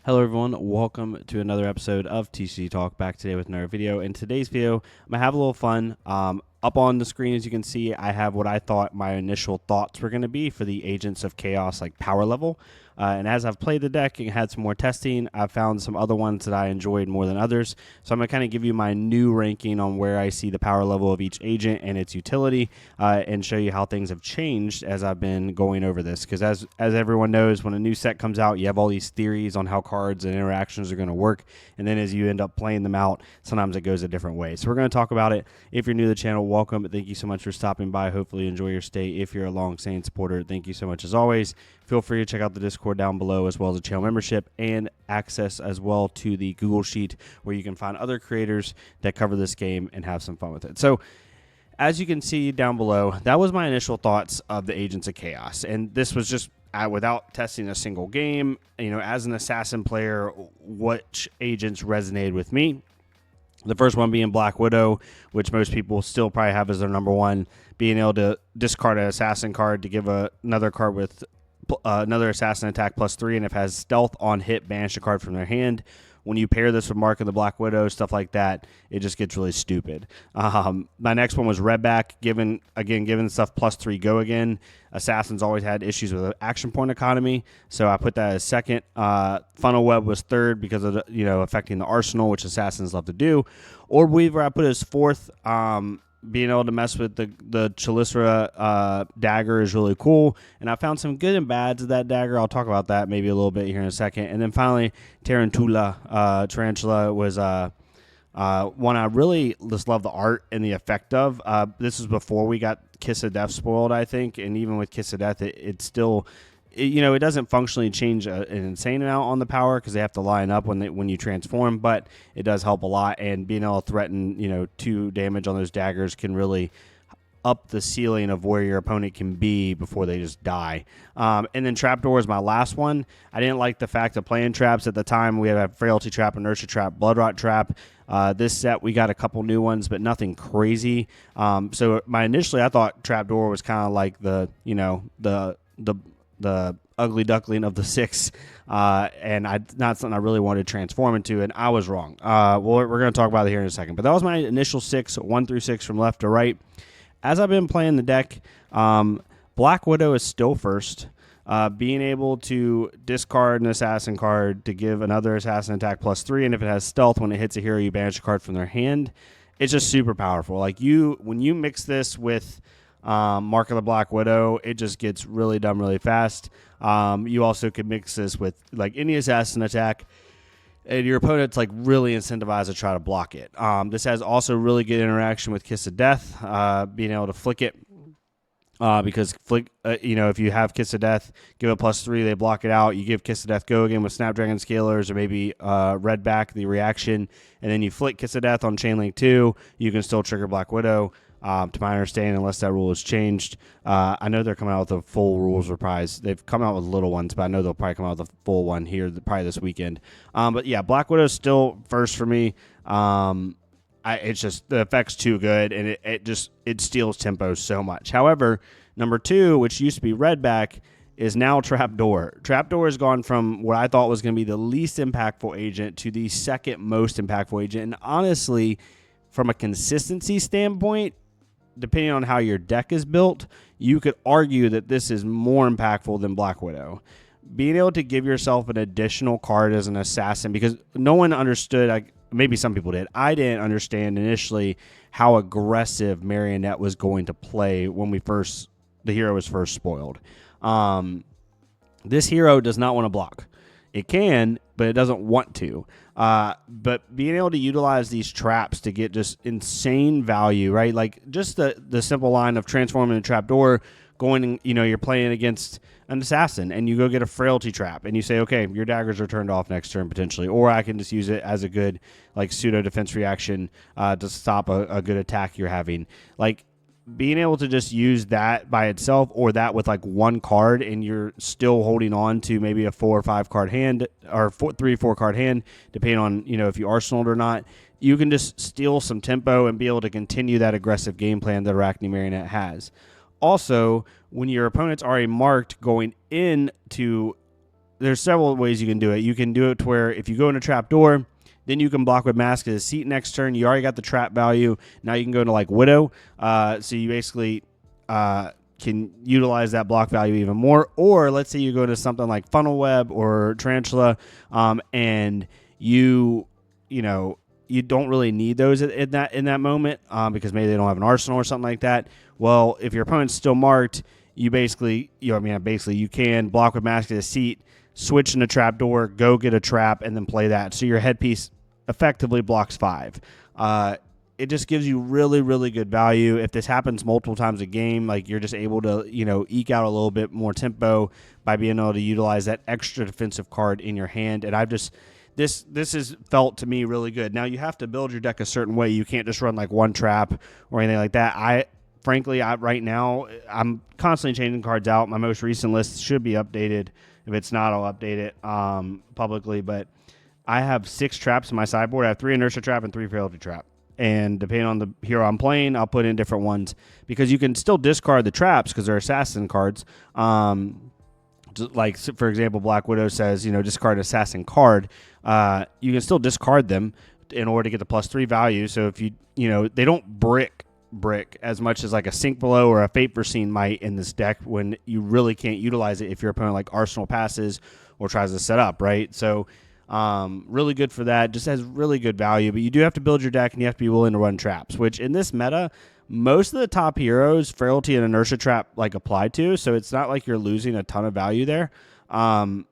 Hello everyone, welcome to another episode of TCG Talk, back today with another video. In today's video, I'm going to have a little fun. Up on the screen, as you can see, I have what I thought my initial thoughts were going to be for the Agents of Chaos like power level. And as I've played the deck and had some more testing, I've found some other ones that I enjoyed more than others. So I'm going to kind of give you my new ranking on where I see the power level of each agent and its utility, and show you how things have changed as I've been going over this. Because as everyone knows, when a new set comes out, you have all these theories on how cards and interactions are going to work. And then as you end up playing them out, sometimes it goes a different way. So we're going to talk about it. If you're new to the channel, welcome. Thank you so much for stopping by. Hopefully you enjoy your stay. If you're a long-standing supporter, thank you so much as always. Feel free to check out the Discord down below, as well as the channel membership and access as well to the Google Sheet where you can find other creators that cover this game and have some fun with it. So as you can see down below, that was my initial thoughts of the Agents of Chaos. And this was just without testing a single game. You know, as an assassin player, which agents resonated with me. The first one being Black Widow, which most people still probably have as their number one, being able to discard an assassin card to give another card with another assassin attack +3, and if it has stealth on hit, banish a card from their hand. When you pair this with Mark of the Black Widow, stuff like that, it just gets really stupid. My next one was Redback, given stuff +3 go again. Assassins always had issues with the action point economy, so I put that as second. Funnel Web was third because of affecting the arsenal, which assassins love to do. Orb Weaver I put as fourth. Being able to mess with the Chalisra dagger is really cool. And I found some good and bads of that dagger. I'll talk about that maybe a little bit here in a second. And then finally, Tarantula was one I really just love the art and the effect of. This is before we got Kiss of Death spoiled, I think. And even with Kiss of Death, it still... it doesn't functionally change an insane amount on the power because they have to line up when you transform, but it does help a lot. And being able to threaten 2 damage on those daggers can really up the ceiling of where your opponent can be before they just die. And then Trapdoor is my last one. I didn't like the fact of playing traps at the time. We have a Frailty Trap, Inertia Trap, Blood Rot Trap. This set we got a couple new ones, but nothing crazy. So initially I thought Trapdoor was kind of like the ugly duckling of the 6, and not something I really wanted to transform into, and I was wrong. We're going to talk about it here in a second, but that was my initial 6, 1 through 6 from left to right. As I've been playing the deck, Black Widow is still first. Being able to discard an assassin card to give another assassin attack +3, and if it has stealth, when it hits a hero, you banish a card from their hand. It's just super powerful. Like when you mix this with Mark of the Black Widow, it just gets really dumb really fast. You also could mix this with like any assassin attack, and your opponent's like really incentivized to try to block it. This has also really good interaction with Kiss of Death, being able to flick it. Because flick, if you have Kiss of Death, give it +3, they block it out. You give Kiss of Death go again with Snapdragon Scalers or maybe Redback, the reaction, and then you flick Kiss of Death on Chainlink 2. You can still trigger Black Widow. To my understanding, unless that rule has changed. I know they're coming out with a full rules reprise. They've come out with little ones, but I know they'll probably come out with a full one here probably this weekend. But yeah, Black Widow is still first for me. It's just the effect's too good, and it steals tempo so much. However, number 2, which used to be Redback, is now Trapdoor. Trapdoor has gone from what I thought was going to be the least impactful agent to the second most impactful agent. And honestly, from a consistency standpoint, depending on how your deck is built, you could argue that this is more impactful than Black Widow. Being able to give yourself an additional card as an assassin, because no one understood, maybe some people did. I didn't understand initially how aggressive Marionette was going to play when the hero was first spoiled. This hero does not want to block. It can, but it doesn't want to. But being able to utilize these traps to get just insane value, right? Like just the simple line of transforming a trapdoor, going, you're playing against an assassin and you go get a Frailty Trap and you say, okay, your daggers are turned off next turn potentially, or I can just use it as a good like pseudo defense reaction to stop a good attack you're having. Like being able to just use that by itself, or that with like one card, and you're still holding on to maybe a 4 or 5 card hand, or 3 or 4 card hand, depending on if you arsenaled or not. You can just steal some tempo and be able to continue that aggressive game plan that Arakni Marionette has. Also, when your opponent's already marked going into there's several ways you can do it. You can do it to where if you go in a trap door, then you can block with Mask as a seat next turn. You already got the trap value. Now you can go into like Widow. So you basically can utilize that block value even more. Or let's say you go to something like Funnel Web or Tarantula, and you don't really need those in that moment because maybe they don't have an arsenal or something like that. Well, if your opponent's still marked, you basically you can block with Mask as a seat, switch in a trap door, go get a trap, and then play that. So your headpiece effectively blocks 5. It just gives you really, really good value. If this happens multiple times a game, like you're just able to, eke out a little bit more tempo by being able to utilize that extra defensive card in your hand. And I've just, this has felt to me really good. Now you have to build your deck a certain way. You can't just run like one trap or anything like that. Frankly, right now, I'm constantly changing cards out. My most recent list should be updated. If it's not, I'll update it publicly. But I have 6 traps in my sideboard. I have 3 Inertia Trap and 3 Frailty Trap. And depending on the hero I'm playing, I'll put in different ones. Because you can still discard the traps because they're assassin cards. Like, for example, Black Widow says, discard assassin card. You can still discard them in order to get the +3 value. So if they don't brick as much as like a Sink Below or a Fate Foreseen might in this deck when you really can't utilize it if your opponent like Arsenal passes or tries to set up, right? So really good for that. Just has really good value, but you do have to build your deck and you have to be willing to run traps, which in this meta, most of the top heroes, Frailty and Inertia Trap like apply to, so it's not like you're losing a ton of value there. And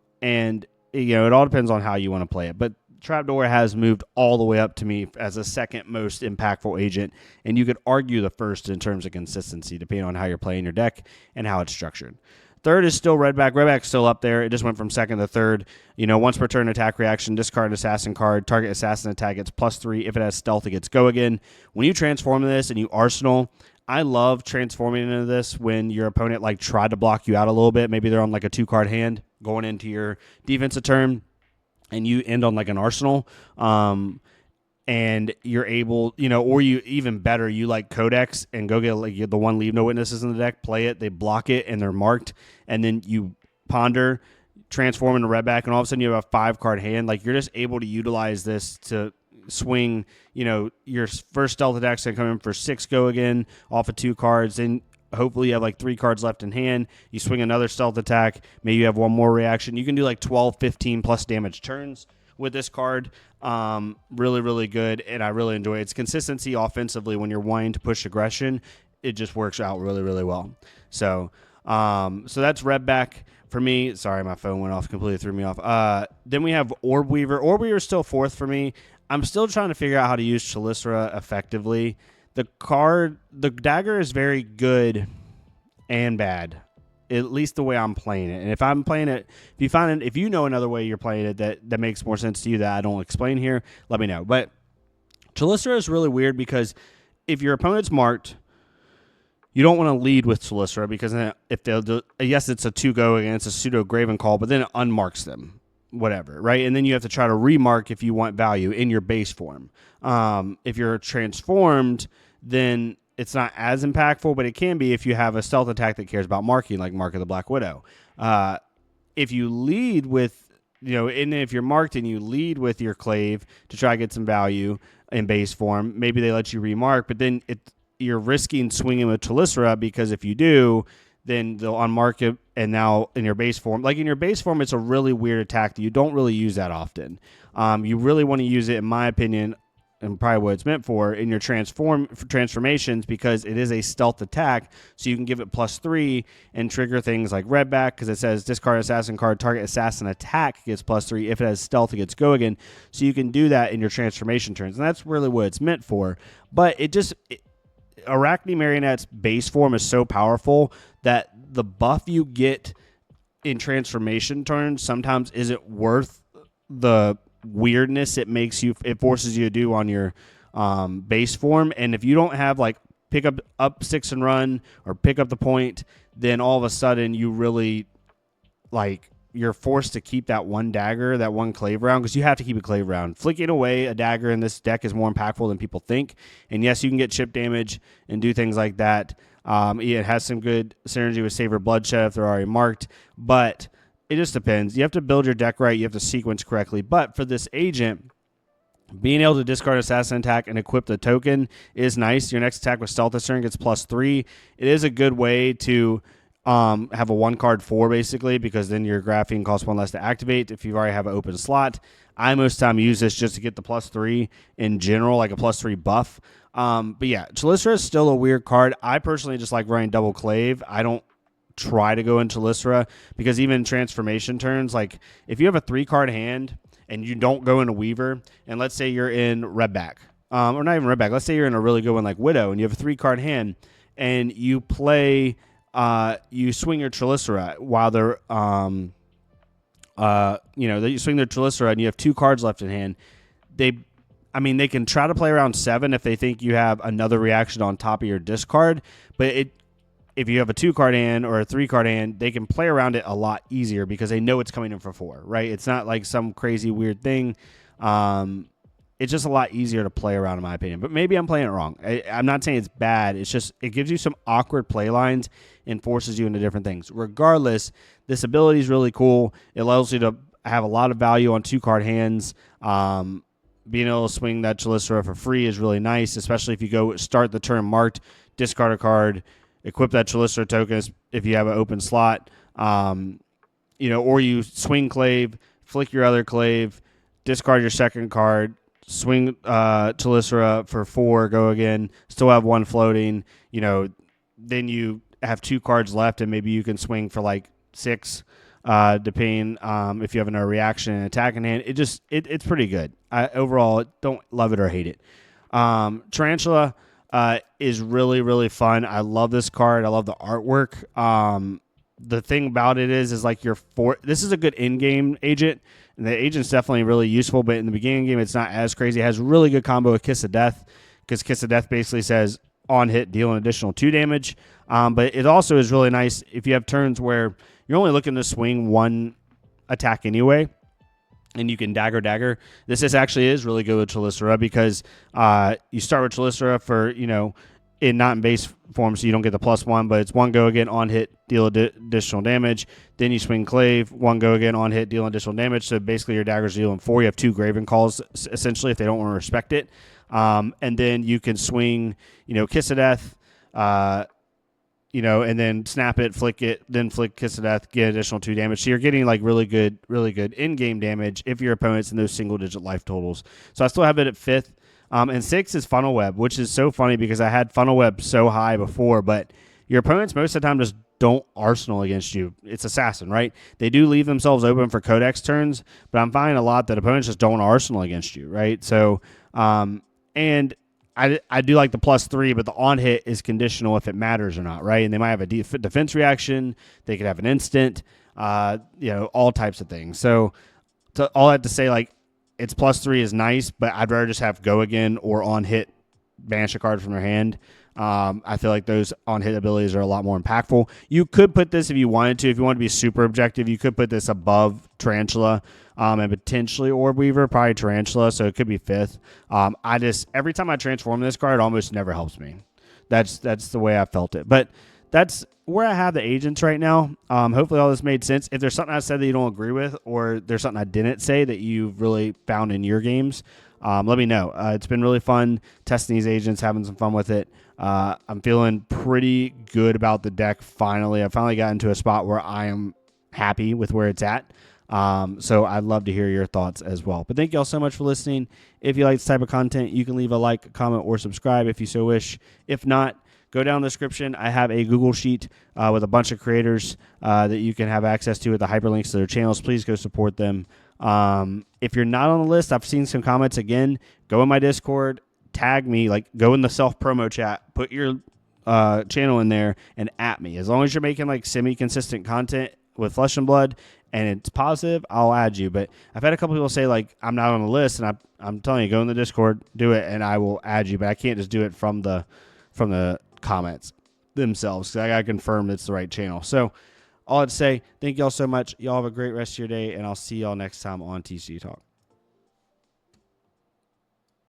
it all depends on how you want to play it, but Trapdoor has moved all the way up to me as the second most impactful agent, and you could argue the first in terms of consistency, depending on how you're playing your deck and how it's structured. Third is still Redback. Redback's still up there. It just went from second to third. Once per turn attack reaction, discard an assassin card. Target assassin attack gets +3. If it has stealth, it gets go again. When you transform this and you arsenal, I love transforming into this when your opponent like tried to block you out a little bit. Maybe they're on like a 2-card hand going into your defensive turn, and you end on like an arsenal, and you're able, or you even better, you like Codex and go get like the one Leave No Witnesses in the deck, play it, they block it, and they're marked, and then you ponder, transform into Redback, and all of a sudden you have a 5-card hand. Like you're just able to utilize this to swing, your first stealth attack's gonna come in for 6 go again off of 2 cards, and hopefully you have like 3 cards left in hand. You swing another stealth attack. Maybe you have one more reaction. You can do like 12, 15 plus damage turns with this card. Really, really good, and I really enjoy it. It's consistency offensively when you're wanting to push aggression. It just works out really, really well. So that's Redback for me. Sorry, my phone went off, completely threw me off. Then we have Orb Weaver. Orb Weaver is still 4th for me. I'm still trying to figure out how to use Chalicera effectively. The dagger is very good and bad, at least the way I'm playing it. And if I'm playing it, if you know another way you're playing it that makes more sense to you that I don't explain here, let me know. But Chalicera is really weird because if your opponent's marked, you don't want to lead with Chalicera because then if they'll do, yes, it's a 2-go against a pseudo Graven Call, but then it unmarks them. Whatever, right? And then you have to try to remark if you want value in your base form. If you're transformed, then it's not as impactful, but it can be if you have a stealth attack that cares about marking, like Mark of the Black Widow. If you lead with, and if you're marked and you lead with your Clave to try to get some value in base form, maybe they let you remark, but then you're risking swinging with Chalicera because if you do, then they'll unmark it, and now in your base form, it's a really weird attack that you don't really use that often. You really want to use it, in my opinion, and probably what it's meant for, in your transformations because it is a stealth attack, so you can give it +3 and trigger things like Redback because it says discard assassin card, target assassin attack gets +3. If it has stealth, it gets go again. So you can do that in your transformation turns, and that's really what it's meant for. But Arakni Marionette's base form is so powerful that the buff you get in transformation turns sometimes isn't worth the weirdness it forces you to do on your base form. And if you don't have like pick up 6 and run or pick up the point, then all of a sudden you really you're forced to keep that one dagger, that one Clave round, because you have to keep a Clave round. Flicking away a dagger in this deck is more impactful than people think. And yes, you can get chip damage and do things like that. It has some good synergy with Savor Bloodshed if they're already marked, but it just depends. You have to build your deck right. You have to sequence correctly. But for this agent, being able to discard assassin attack and equip the token is nice. Your next attack with stealth this turn gets +3. It is a good way to have a 1-card 4 basically, because then your graphene costs 1 less to activate if you already have an open slot. I most of the time use this just to get the +3 in general, like a +3 buff. But yeah, Chalisra is still a weird card. I personally just like running double clave. I don't try to go into Chalisra because even transformation turns, like if you have a 3-card hand and you don't go into Weaver, and let's say you're in Redback, or not even Redback, let's say you're in a really good one like Widow, and you have a 3-card hand, and you play, you swing your Chalisra while they're, you swing their Chalisra and you have 2 cards left in hand. They can try to play around 7 if they think you have another reaction on top of your discard, but if you have a 2-card hand or a 3-card hand, they can play around it a lot easier because they know it's coming in for 4, right? It's not like some crazy weird thing. It's just a lot easier to play around, in my opinion. But maybe I'm playing it wrong. I'm not saying it's bad. It's just it gives you some awkward play lines and forces you into different things. Regardless, this ability is really cool. It allows you to have a lot of value on 2-card hands. Being able to swing that Chalisra for free is really nice, especially if you go start the turn marked, discard a card, equip that Chalisra token if you have an open slot, or you swing clave, flick your other clave, discard your second card, swing Chalisra for 4, go again, still have 1 floating, then you have 2 cards left and maybe you can swing for like 6, depending if you have another reaction and attack in hand. It's pretty good. I overall don't love it or hate it. Tarantula is really, really fun. I love this card. I love the artwork. The thing about it is like this is a good in-game agent, and the agent's definitely really useful, but in the beginning game, it's not as crazy. It has a really good combo with Kiss of Death, because Kiss of Death basically says on hit, deal an additional 2 damage. But it also is really nice if you have turns where you're only looking to swing 1 attack anyway, and you can dagger. This actually is really good with Chalisra because you start with Chalisra for, not in base form, so you don't get the +1, but it's 1 go again, on hit, deal additional damage. Then you swing clave, 1 go again, on hit, deal additional damage. So basically your daggers dealing 4. You have 2 Graven Calls, essentially, if they don't want to respect it. And then you can swing, Kiss of Death, and then snap it, flick it, then flick Kiss of Death, get additional 2 damage. So you're getting like really good in-game damage if your opponent's in those single-digit life totals. So I still have it at 5th. And 6 is Funnel Web, which is so funny because I had Funnel Web so high before, but your opponents most of the time just don't Arsenal against you. It's Assassin, right? They do leave themselves open for Codex turns, but I'm finding a lot that opponents just don't Arsenal against you, right? So, and I do like the +3, but the on hit is conditional if it matters or not, right? And they might have a defense reaction. They could have an instant, all types of things. So all I have to say, like, its +3 is nice, but I'd rather just have go again or on hit banish a card from their hand. I feel like those on hit abilities are a lot more impactful. You could put this if you wanted to. If you want to be super objective, you could put this above Tarantula and potentially Orb Weaver, probably Tarantula, so it could be 5th. Every time I transform this card, it almost never helps me. That's the way I felt it. But that's where I have the agents right now. Hopefully all this made sense. If there's something I said that you don't agree with, or there's something I didn't say that you've really found in your games, let me know. It's been really fun testing these agents, having some fun with it. I'm feeling pretty good about the deck finally. I finally got into a spot where I am happy with where it's at. So I'd love to hear your thoughts as well. But thank you all so much for listening. If you like this type of content, you can leave a like, comment, or subscribe if you so wish. If not, go down in the description. I have a Google Sheet with a bunch of creators that you can have access to with the hyperlinks to their channels. Please go support them. If you're not on the list, I've seen some comments again. Go in my Discord, tag me, like go in the self-promo chat, put your channel in there, and at me. As long as you're making like semi-consistent content with Flesh and Blood and it's positive, I'll add you. But I've had a couple people say like I'm not on the list, and I'm telling you, go in the Discord, do it, and I will add you. But I can't just do it from the comments themselves, because I got to confirm it's the right channel. So all I'd say, thank y'all so much. Y'all have a great rest of your day, and I'll see y'all next time on TCG Talk.